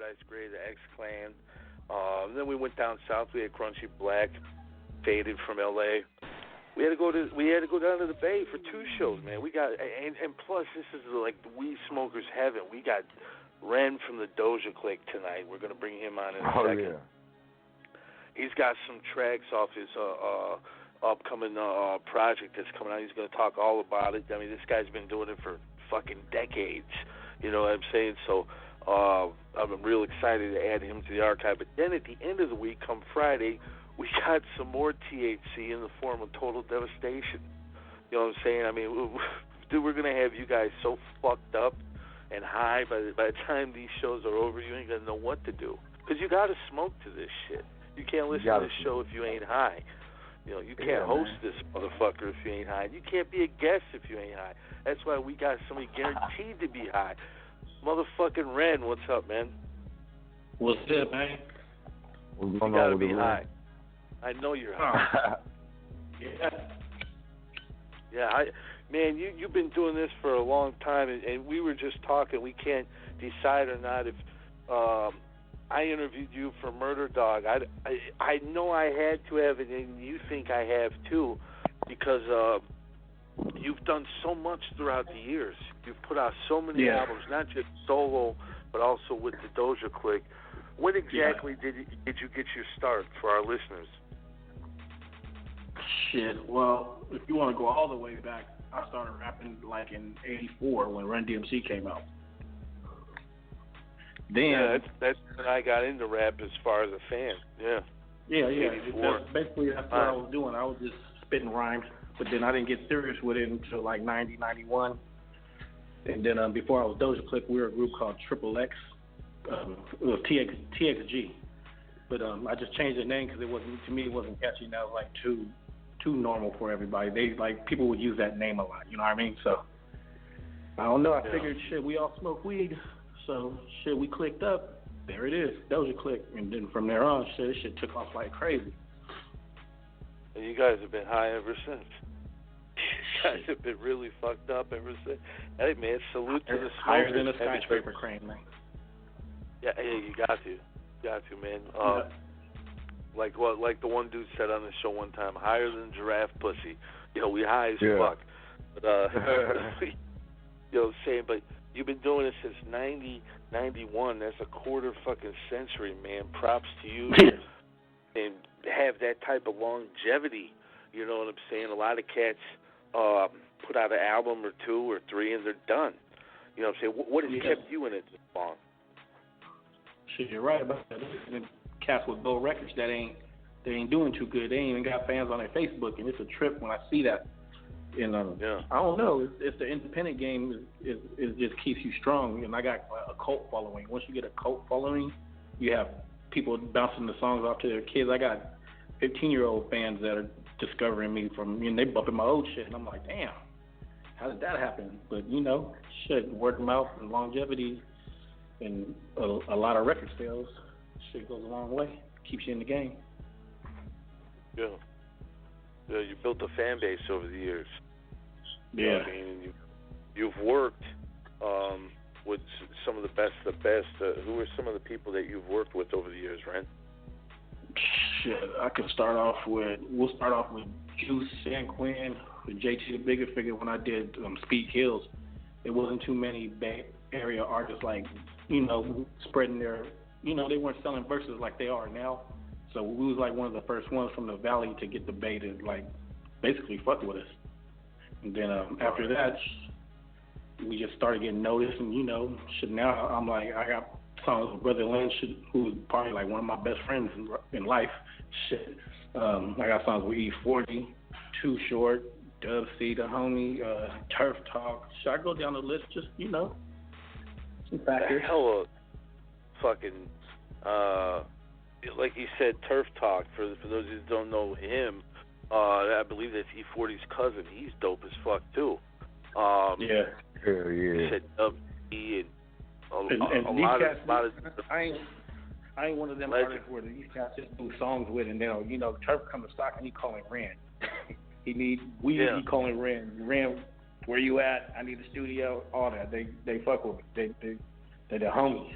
Paradise Gray, the X-Clan. Then we went down south. We had Crunchy Black, Faded from L.A. We had to go down to the Bay for 2 shows, man. We got and plus this is like the weed smokers heaven. We got Ren from the Doja Clik tonight. We're gonna bring him on in a second. Yeah. He's got some tracks off his upcoming project that's coming out. He's gonna talk all about it. I mean, this guy's been doing it for fucking decades. You know what I'm saying? So I'm real excited to add him to the archive. But then at the end of the week, come Friday, we got some more THC in the form of Total Devastation. You know what I'm saying? I mean, dude, we're going to have you guys so fucked up and high by the time these shows are over, you ain't going to know what to do. Because you got to smoke to this shit. You can't listen to this show if you ain't high. You know, you can't host this motherfucker if you ain't high. You can't be a guest if you ain't high. That's why we got somebody guaranteed to be high. Motherfucking Ren, what's up, man? What's up, man? You gotta be high. I know you're high. Yeah. Man, you've been doing this for a long time, and we were just talking. We can't decide or not if I interviewed you for Murder Dog. I know I had to have it, and you think I have too, because you've done so much throughout the years. You've put out so many albums, not just solo, but also with the Doja Clik. When exactly did you get your start for our listeners? Shit, well, if you want to go all the way back, I started rapping like in '84 when Run DMC came out. Then that's when I got into rap as far as a fan. Basically, that's what I was doing. I was just spitting rhymes, but then I didn't get serious with it until like '90, '91. And then before I was Doja Clik, we were a group called Triple X. It was TXG. But I just changed the name because it wasn't catchy. And that was like too normal for everybody. People would use that name a lot. You know what I mean? So I don't know. I figured we all smoke weed. So we clicked up. There it is, Doja Clik. And then from there on, this shit took off like crazy. And you guys have been high ever since. You guys have been really fucked up ever since. Hey man, salute to the smokers. Higher than a skyscraper crane, man. Yeah, hey, you got to, man. Like the one dude said on the show one time, higher than giraffe pussy. You know, we high as fuck. But but you've been doing it since 91. That's a quarter fucking century, man. Props to you. And have that type of longevity. You know what I'm saying? A lot of cats put out an album or 2 or 3 and they're done. You know what I'm saying? What has kept you in it this long? Shit, you're right about that. Cats with Gold Records they ain't doing too good. They ain't even got fans on their Facebook, and it's a trip when I see that. And I don't know. It's the independent game. It just keeps you strong. And I got a cult following. Once you get a cult following, you have people bouncing the songs off to their kids. I got 15-year-old fans that are discovering me they bumping my old shit, and I'm like, damn, how did that happen? But word of mouth and longevity and a lot of record sales, shit goes a long way. Keeps you in the game. Yeah, you built a fan base over the years. Yeah. You know what I mean? You've worked with some of the best. Who are some of the people that you've worked with over the years, Ren? Shit, we'll start off with Juice, San Quinn, with JT the Bigger Figure. When I did Speed Kills, there wasn't too many Bay Area artists spreading their, they weren't selling verses like they are now. So we was like one of the first ones from the Valley to get the Bay to basically fuck with us. And then after that, we just started getting noticed, and now I'm like, I got songs with Brother Lynch, who's probably like one of my best friends in life. Shit. I got songs with E40, Too Short, Dub C, the homie, Turf Talk. Should I go down the list? Just, some factors. The hell of fucking, like you said, Turf Talk, for those who don't know him, I believe that's E40's cousin. He's dope as fuck, too. Yeah. You said Dub C and a lot of I ain't one of them artists where these guys just do songs with, and then Turf come to stock and he calling Ren. He need weed. He calling Ren. Ren, where you at? I need a studio. All that. They fuck with me. They're the homies.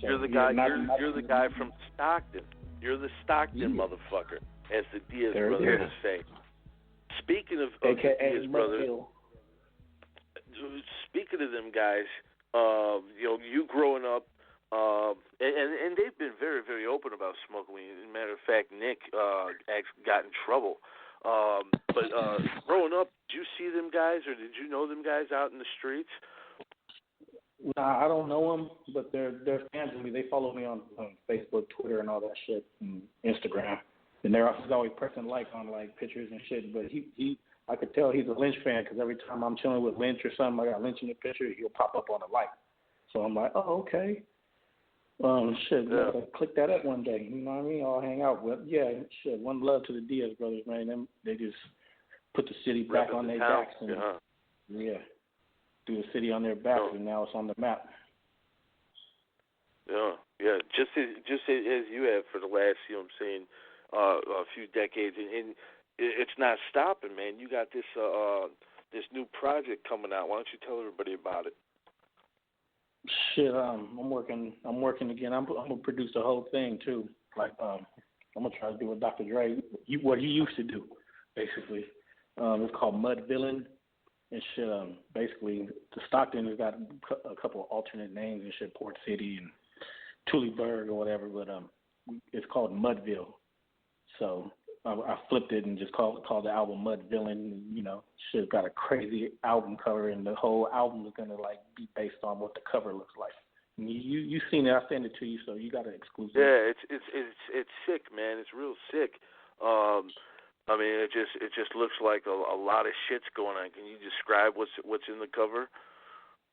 So, you're the guy. You're the guy from Stockton. You're the Stockton motherfucker, as the Diaz Brothers say. Speaking of the Diaz Brothers, speaking of them guys, you growing up, and they've been very, very open about smoking weed. As a matter of fact, Nick actually got in trouble. But growing up, did you see them guys, or did you know them guys out in the streets? Nah, I don't know them, but they're fans of me. They follow me on Facebook, Twitter, and all that shit, and Instagram. And he's always pressing like on like pictures and shit. But he I could tell he's a Lynch fan because every time I'm chilling with Lynch or something, I got Lynch in the picture, he'll pop up on a like. So I'm like, oh, okay. Click that up one day. You know what I mean? I'll hang out with. Yeah, shit. One love to the Diaz brothers, man. They just put the city back on their backs. And, threw the city on their backs, and now it's on the map. Yeah. Just as you have for the last, a few decades, and it's not stopping, man. You got this this new project coming out. Why don't you tell everybody about it? Shit, I'm working again. I'm gonna produce the whole thing too. Like I'm gonna try to do what Dr. Dre, what he used to do, basically. It's called Mud Villain and shit. Basically, the Stockton has got a couple of alternate names and shit, Port City and Tullyburg or whatever, but it's called Mudville. So I flipped it and just called the album Mud Villain. Shit got a crazy album cover, and the whole album is gonna like be based on what the cover looks like. And you seen it? I sent it to you, so you got an exclusive. Yeah, it's sick, man. It's real sick. I mean, it just looks like a lot of shit's going on. Can you describe what's in the cover,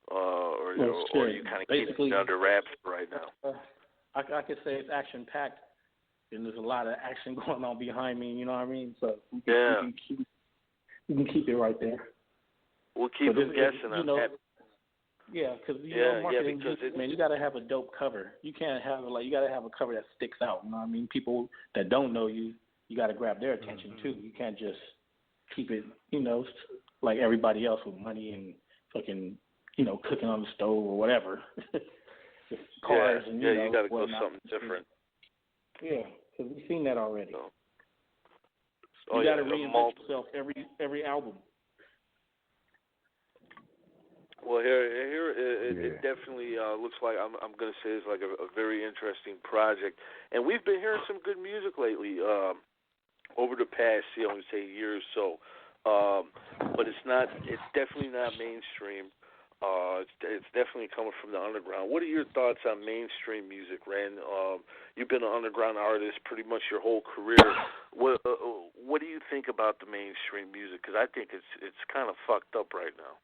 or you kind of keep it under wraps right now? I could say it's action packed. And there's a lot of action going on behind me, you know what I mean? So we can keep it right there. We'll keep them guessing on that. Yeah, because marketing, man, you got to have a dope cover. You can't have you got to have a cover that sticks out. You know what I mean? People that don't know you got to grab their attention too. You can't just keep it, like everybody else with money and fucking, cooking on the stove or whatever. Cars and you got to go something different. Yeah, because we've seen that already. You got to reinvent yourself every album. Well, here it definitely looks like I'm going to say it's like a very interesting project, and we've been hearing some good music lately over the past, year or so. But it's definitely not mainstream. It's definitely coming from the underground. What are your thoughts on mainstream music, Ren? You've been an underground artist pretty much your whole career. What do you think about the mainstream music? Because I think it's kind of fucked up right now.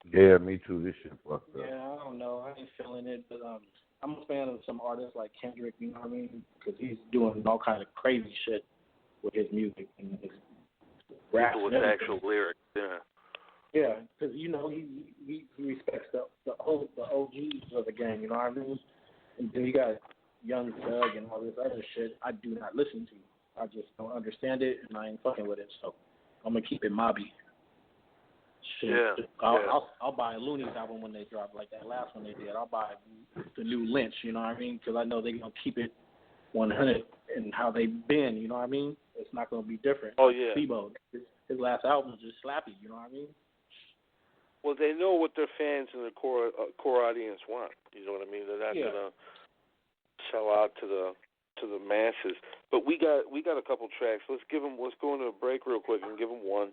Yeah, me too. This shit fucked up. Yeah, I don't know. I ain't feeling it, but I'm a fan of some artists like Kendrick. You know what I mean? Because he's doing all kind of crazy shit with his music and his rap with actual lyrics. Yeah. Yeah, because he respects the OGs of the game. You know what I mean? And then you got Young Thug and all this other shit. I do not listen to. I just don't understand it, and I ain't fucking with it. So I'm gonna keep it mobby. Shit. Yeah. I'll buy a Looney's album when they drop, like that last one they did. I'll buy the new Lynch. You know what I mean? Because I know they're gonna keep it 100 and how they've been. You know what I mean? It's not gonna be different. Oh yeah. Steve-O, his last album is just slappy. You know what I mean? Well, they know what their fans and the core audience want. You know what I mean? They're not gonna sell out to the masses. But we got a couple tracks. Let's go into a break real quick and give them one.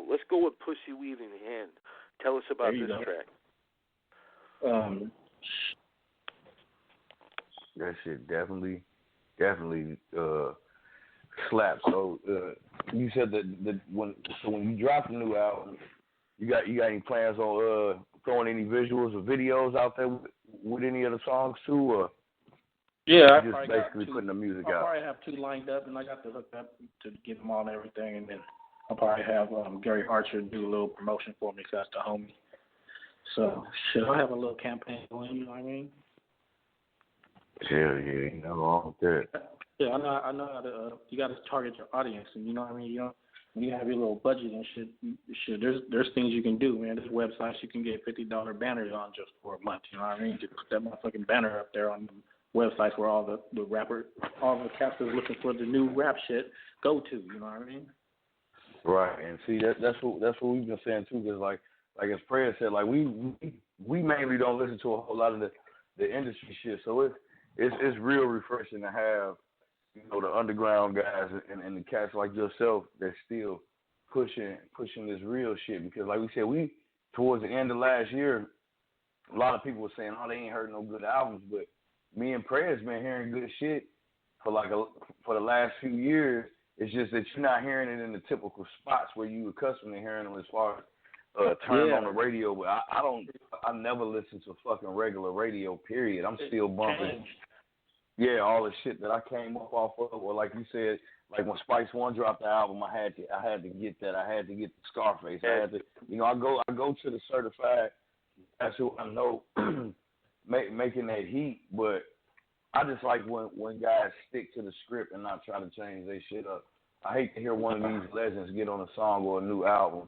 Let's go with Pussy Weed in Hand. Tell us about this track. That shit definitely slaps. So you said that when you drop a new album, you got any plans on throwing any visuals or videos out there with any of the songs too, or just basically putting the music out? I'll probably have 2 lined up, and I got to hook up to get them on and everything, and then I'll probably have Gary Archer do a little promotion for me because that's the homie. So I'll have a little campaign going. You know what I mean? Hell yeah, ain't nothing wrong with that. Yeah, I know how to. You got to target your audience, and you know what I mean. you have your little budget and shit. There's things you can do, man. There's websites you can get $50 banners on just for a month. You know what I mean? Just put that motherfucking banner up there on the websites where all the cats that's looking for the new rap shit go to. You know what I mean? Right. And see, that's what we've been saying too. Because like as Fred said, like we mainly don't listen to a whole lot of the industry shit. So it's real refreshing to have, you know, the underground guys and the cats like yourself that's still pushing this real shit. Because like we said, towards the end of last year, a lot of people were saying, oh, they ain't heard no good albums. But me and Prayer's been hearing good shit for the last few years. It's just that you're not hearing it in the typical spots where you accustomed to hearing them as far as turn on the radio. But I never listen to fucking regular radio, period. I'm still bumping. Yeah, all the shit that I came up off of, or like you said, like when Spice One dropped the album, I had to get that. I had to get the Scarface. I had to, you know, I go to the certified. That's who I know making that heat. But I just like when guys stick to the script and not try to change their shit up. I hate to hear one of these legends get on a song or a new album,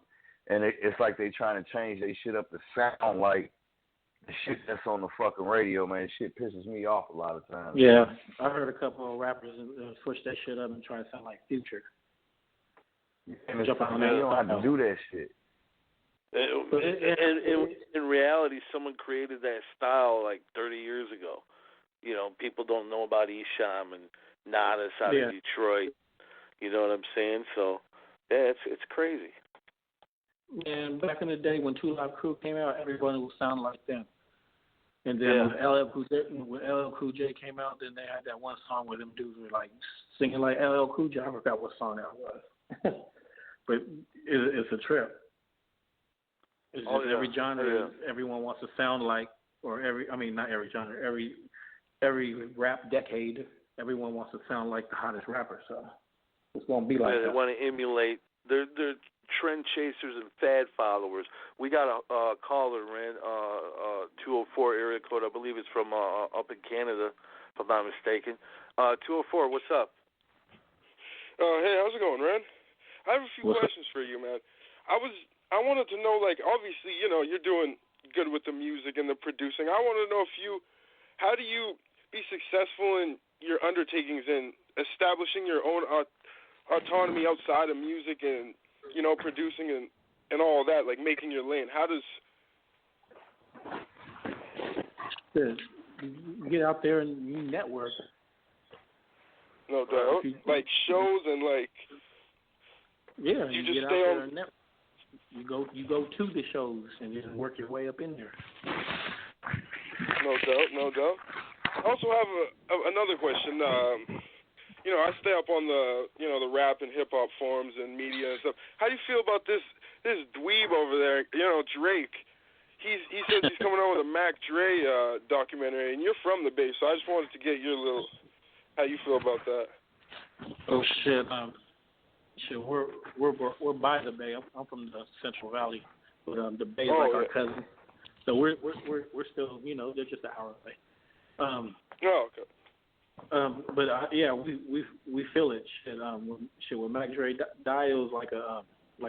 and it's like they trying to change their shit up to sound like the shit that's on the fucking radio, man. Shit pisses me off a lot of times. Yeah, I heard a couple of rappers switch that shit up and try to sound like Future. And you don't have to do that shit. And in reality, someone created that style like 30 years ago. You know, people don't know about Esham and Nadas out of Detroit. You know what I'm saying? So, yeah, it's crazy. And back in the day when Two Live Crew came out, everybody would sound like them. And then when LL Cool J came out, then they had that one song where them dudes were like singing like LL Cool J. I forgot what song that was. But it's a trip. It's just every genre, everyone wants to sound like, or not every genre, every rap decade, everyone wants to sound like the hottest rapper. So it's going to be like that. They want to emulate. They're trend chasers and fad followers. We got a caller in 204 area code. I believe it's from up in Canada, if I'm not mistaken. 204, what's up? Hey, how's it going, Ren? I have a few questions for you, man. I wanted to know, like, obviously, you know, you're doing good with the music and the producing. I want to know how do you be successful in your undertakings in establishing your own autonomy outside of music and, you know, producing and all of that, like making your lane? How does... You get out there and you network. No doubt. Like shows and like... Yeah, you just get out stay there on... and network. You go to the shows and just work your way up in there. No doubt. I also have another question. You know, I stay up on the rap and hip hop forums and media and stuff. How do you feel about this dweeb over there? You know, Drake. He says he's coming out with a Mac Dre documentary, and you're from the Bay, so I just wanted to get your how you feel about that. Oh shit. We're by the Bay. I'm from the Central Valley, but the Bay is our cousin. So we're still, you know, they're just an hour away. Okay. But we feel it. When Mac Dre died, it was like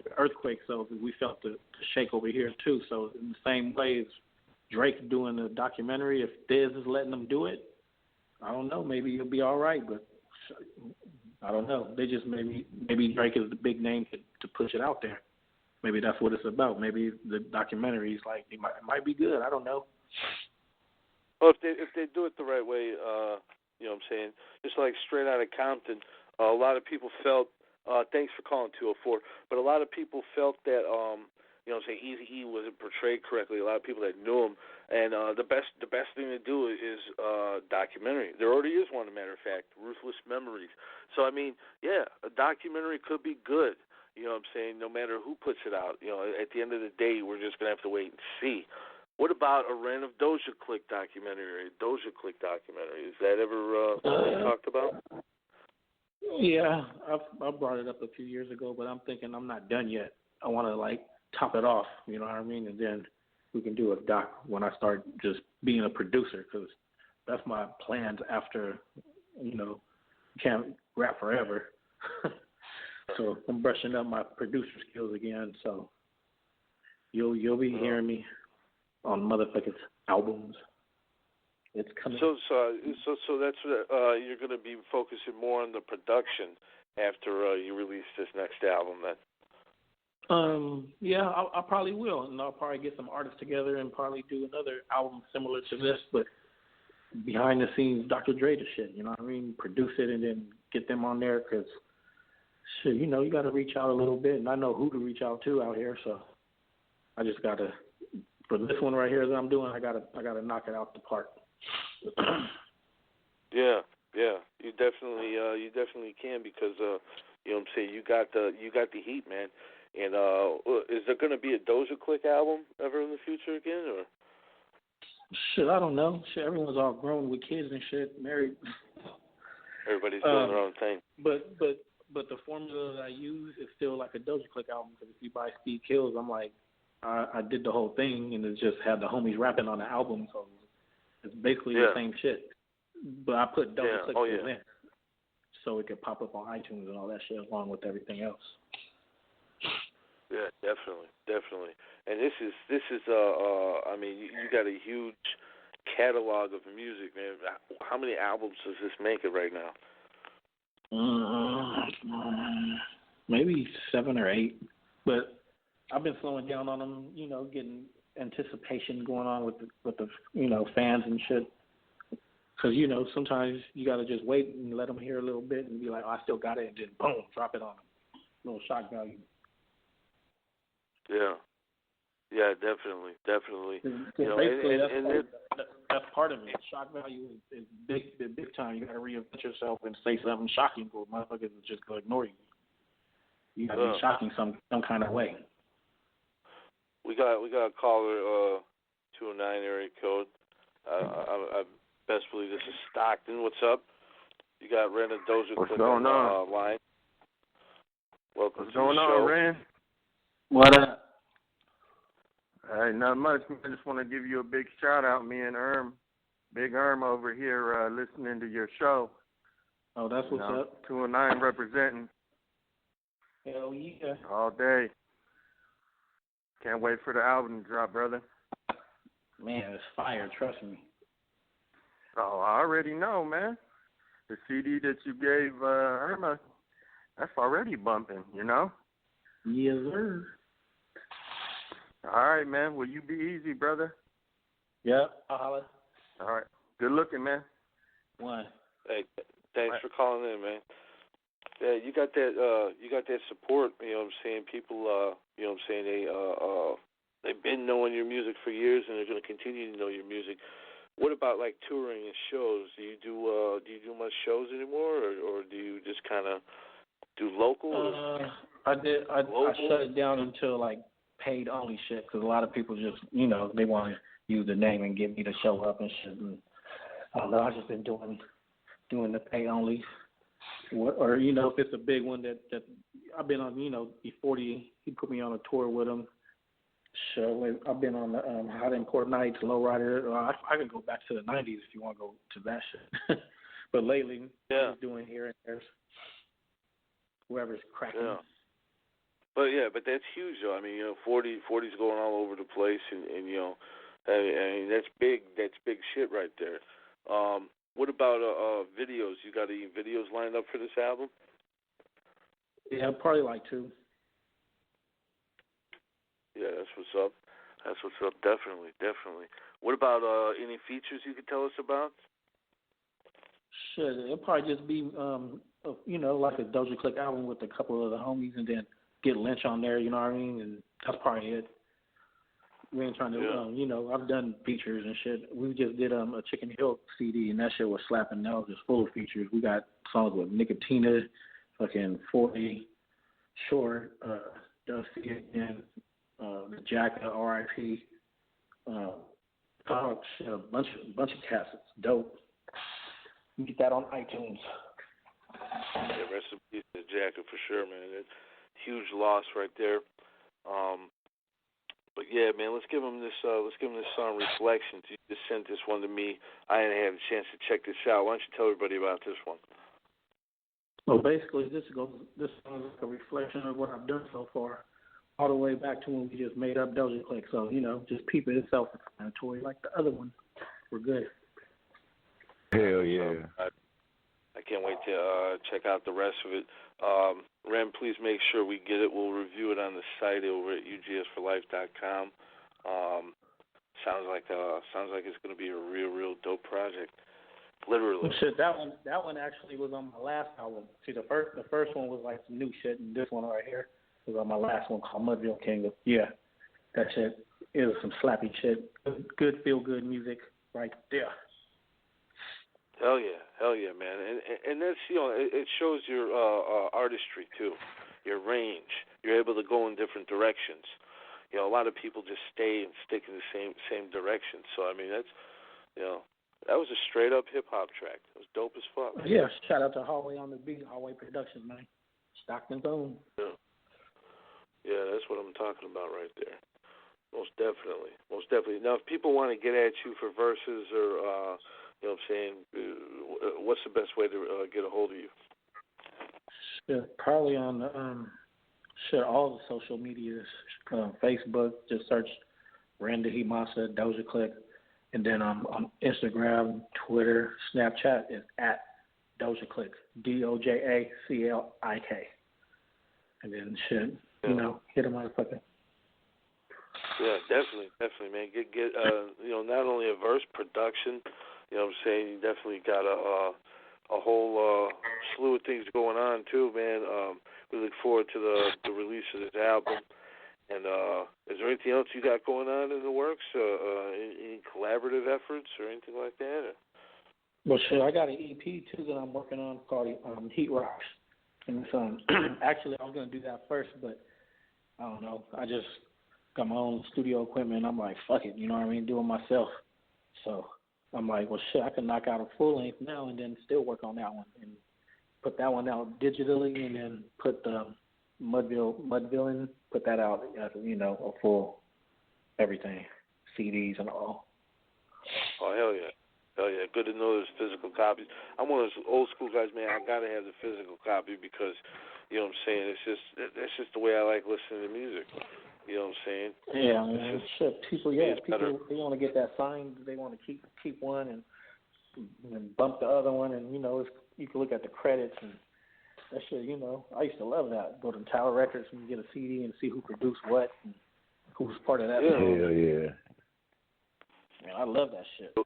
an earthquake. So we felt the shake over here too. So in the same way as Drake doing the documentary, if Diz is letting them do it, I don't know. Maybe it'll be all right. But I don't know. They just maybe Drake is the big name to push it out there. Maybe that's what it's about. Maybe the documentary is like it might be good. I don't know. Well, if they do it the right way, you know what I'm saying? Just like Straight Outta Compton, a lot of people felt. Thanks for calling 204. But a lot of people felt that you know what I'm saying, Eazy-E wasn't portrayed correctly. A lot of people that knew him, and the best thing to do is documentary. There already is one, as a matter of fact, Ruthless Memories. So I mean, yeah, a documentary could be good. You know what I'm saying? No matter who puts it out, you know, at the end of the day, we're just gonna have to wait and see. What about a Ren of Doja Clik documentary? Is that ever talked about? Yeah, I brought it up a few years ago, but I'm thinking I'm not done yet. I want to like top it off, you know what I mean? And then we can do a doc when I start just being a producer, because that's my plans after, you know, can't rap forever. So I'm brushing up my producer skills again. So you'll be hearing me on motherfuckers' albums. It's coming. So that's what you're going to be focusing more on the production after you release this next album, then. Yeah, I probably will, and I'll probably get some artists together and probably do another album similar to this, but behind the scenes, Dr. Dre to shit. You know what I mean? Produce it and then get them on there, because shit, you know, you got to reach out a little bit, and I know who to reach out to out here. So I just got to, for this one right here that I'm doing, I gotta knock it out the park. Yeah, you definitely can, because you know what I'm saying, you got the heat, man. And is there going to be a Doja Clik album ever in the future again, or? Shit, I don't know. Shit, everyone's all grown with kids and shit, married. Everybody's doing their own thing. But the formula that I use is still like a Doja Clik album, because if you buy Speed Kills, I'm like, I did the whole thing, and it just had the homies rapping on the album, so it's basically the same shit. But I put Doja Clik in, so it could pop up on iTunes and all that shit along with everything else. Yeah, definitely. And this is I mean, you got a huge catalog of music, man. How many albums does this make it right now? Maybe 7 or 8, but I've been slowing down on them, you know, getting anticipation going on with the you know, fans and shit. Because, you know, sometimes you got to just wait and let them hear a little bit and be like, oh, I still got it, and then boom, drop it on them. A little shock value. Yeah, definitely. You know, basically, that's part of it. Shock value is big time. You got to reinvent yourself and say something shocking, or motherfuckers are just going to ignore you. You got to be shocking some kind of way. We got a caller, 209 area code. I best believe this is Stockton. What's up? You got Ren and Doja Clik on the line. Welcome to the show. What's going on, Ren? What up? All right, not much. I just want to give you a big shout out, me and Big Erm over here listening to your show. Oh, that's what's up. 209 representing. Hell yeah. All day. Can't wait for the album to drop, brother. Man, it's fire, trust me. Oh, I already know, man. The CD that you gave Irma, that's already bumping, you know? Yes, sir. All right, man. Well, you be easy, brother. Yeah, I'll holler. All right. Good looking, man. One. Hey, thanks for calling in, man. Yeah, you got that support, you know what I'm saying? People, you know what I'm saying, they've been knowing your music for years, and they're going to continue to know your music. What about, like, touring and shows? Do you do much shows anymore, or do you just kind of do local? I did. I shut it down until, like, paid only shit, because a lot of people just, you know, they want to use the name and get me to show up and shit. And I don't know. I've just been doing the pay only. Or, you know, if it's a big one that I've been on, you know, E40, he put me on a tour with him. So I've been on the Hot Import Nights, Lowrider. I can go back to the 90s if you want to go to that shit. But lately, I'm just doing here and there. Whoever's cracking. Yeah. But that's huge, though. I mean, you know, 40's going all over the place, and you know, I mean, that's big shit right there. What about videos? You got any videos lined up for this album? Yeah, probably like 2. Yeah, that's what's up. Definitely. What about any features you could tell us about? Shit, it'll probably just be, you know, like a Doja Clik album with a couple of the homies, and then get Lynch on there, you know what I mean? And that's probably it. We ain't trying to, you know, I've done features and shit. We just did a Chicken Hill CD, and that shit was slapping. That was just full of features. We got songs with Nicotina, fucking 40, Short, Dusty again, the Jack, RIP. Shit, a bunch of cats. It's dope. You get that on iTunes. Yeah, rest in peace to Jacket for sure, man. It's huge loss right there. But yeah, man, let's give him this song Reflections. You just sent this one to me. I didn't have a chance to check this out. Why don't you tell everybody about this one? Well, basically, this is like a reflection of what I've done so far, all the way back to when we just made up Doja Clik. So, just peep it, it's self-explanatory. Like the other one, we're good. Hell yeah. I can't wait to check out the rest of it. Ren, please make sure we get it. We'll review it on the site over at ugsforlife.com. Sounds like it's going to be a real dope project. Literally. Well, shit, that one actually was on my last album. See, the first one was like some new shit, and this one right here was on my last one called Mudville King. Yeah, that shit is some slappy shit. Good feel-good music right there. Hell yeah, man. And that's, it shows your artistry too, your range. You're able to go in different directions. A lot of people just stay and stick in the same direction. So I mean, that's, that was a straight up hip hop track. It was dope as fuck. Yeah, shout out to Hallway on the Beat, Hallway Productions, man. Stockton's own. Yeah, that's what I'm talking about right there. Most definitely. Now, if people want to get at you for verses or, what's the best way to get a hold of you? Probably on all the social medias. Facebook, just search Randy Himasa, Doja Clik. And then on Instagram, Twitter, Snapchat is at Doja Clik, DOJACLIK. And then hit a motherfucker. Yeah, definitely, man. Get not only a verse production, you definitely got a whole slew of things going on too, man. We look forward to the release of this album. And is there anything else you got going on in the works? Any collaborative efforts or anything like that? Or? Well, shit, I got an EP too that I'm working on called Heat Rocks. And it's, actually, I was gonna do that first, but I don't know. I just got my own studio equipment. And I'm like, fuck it, you know what I mean? Do it myself. So I'm like, well, shit, I can knock out a full length now and then still work on that one and put that one out digitally, and then put the Mudville in, put that out as a full everything, CDs and all. Oh, hell yeah. Good to know there's physical copies. I'm one of those old school guys, man. I gotta have the physical copy because, it's just the way I like listening to music. You know what I'm saying? Yeah, man. Shit, people they want to get that signed. They want to keep one and bump the other one, and you can look at the credits and that shit. I used to love that. Go to Tower Records and get a CD and see who produced what and who's part of that. Yeah. Man, I love that shit.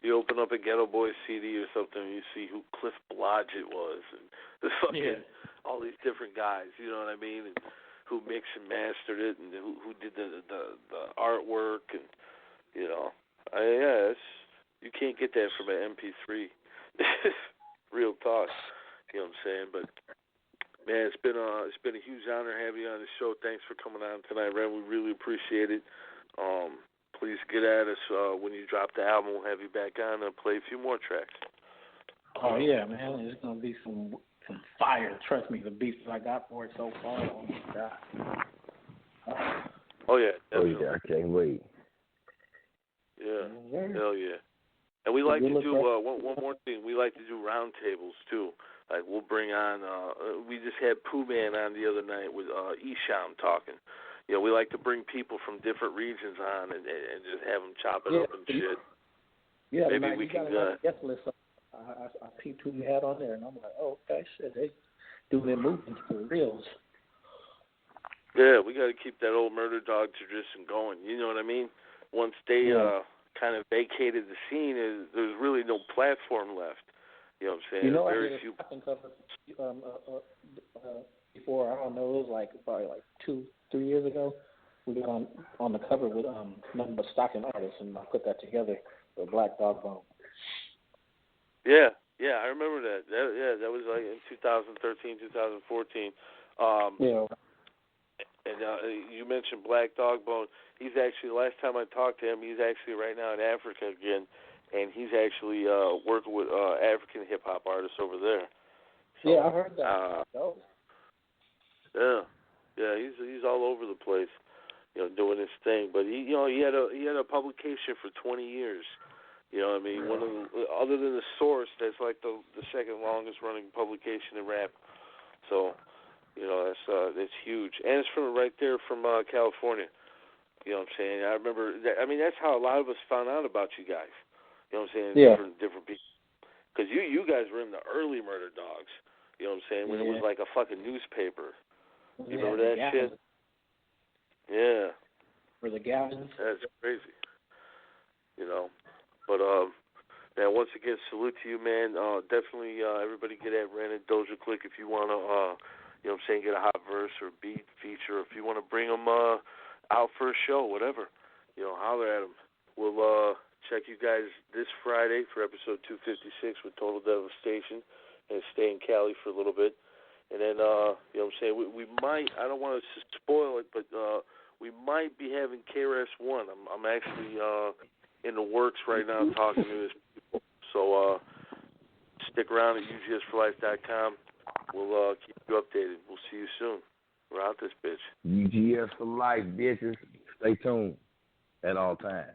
You open up a Ghetto Boys CD or something, and you see who Cliff Blodgett was, and the fucking all these different guys. You know what I mean? And who mixed and mastered it, and who did the artwork, and you can't get that from an MP3. Real talk. You know what I'm saying? But man, it's been a huge honor having you on the show. Thanks for coming on tonight, Ren. We really appreciate it. Please get at us when you drop the album. We'll have you back on and play a few more tracks. Oh yeah, man, it's gonna be some fire. Trust me, the beats that I got for it so far. Oh my god. Oh yeah. Definitely. Oh yeah, I can't wait. Yeah. Hell yeah. And we like to do one more thing. We like to do roundtables too. Like we'll bring on. We just had Pooh Man on the other night with Esham talking. We like to bring people from different regions on and just have them chop it up and shit. Yeah, maybe we can. Guest list. I peeped who you had on there, and I'm like, oh, okay, shit, they do their movements for reals. Yeah, we got to keep that old murder dog tradition going. You know what I mean? Once they kind of vacated the scene, there's really no platform left. You know what I'm saying? Very few. I did a cover before. I don't know. It was probably 2-3 years ago. We got on the cover with nothing but stocking artists, and I put that together with Black Dog Bone. Yeah, I remember that. That was like in 2013, 2014. And you mentioned Black Dog Bone. He's actually, last time I talked to him, he's actually right now in Africa again, and he's actually working with African hip-hop artists over there. So, yeah, I heard that. Yeah, he's all over the place, doing his thing. But he had a publication for 20 years, You know what I mean? One of the, other than the Source, that's like the second longest running publication in rap. So, you know, that's huge, and it's from right there from California. You know what I'm saying? I remember. That's how a lot of us found out about you guys. You know what I'm saying? Yeah. Different people. Because you guys were in the early Murder Dogs. You know what I'm saying? When it was like a fucking newspaper. You remember that shit? Yeah. For the Gavins. That's crazy. You know. But, man, once again, salute to you, man. Definitely, everybody get at Ren and Doja Clik if you want to, you know what I'm saying, get a hot verse or beat feature. If you want to bring them out for a show, whatever, you know, holler at them. We'll check you guys this Friday for episode 256 with Total Devastation and stay in Cali for a little bit. And then, you know what I'm saying, we might, I don't want to spoil it, but we might be having KRS-One. I'm actually... in the works right now talking to his people. So stick around at UGSforlife.com. We'll keep you updated. We'll see you soon. We're out this bitch. UGS for life, bitches. Stay tuned at all times.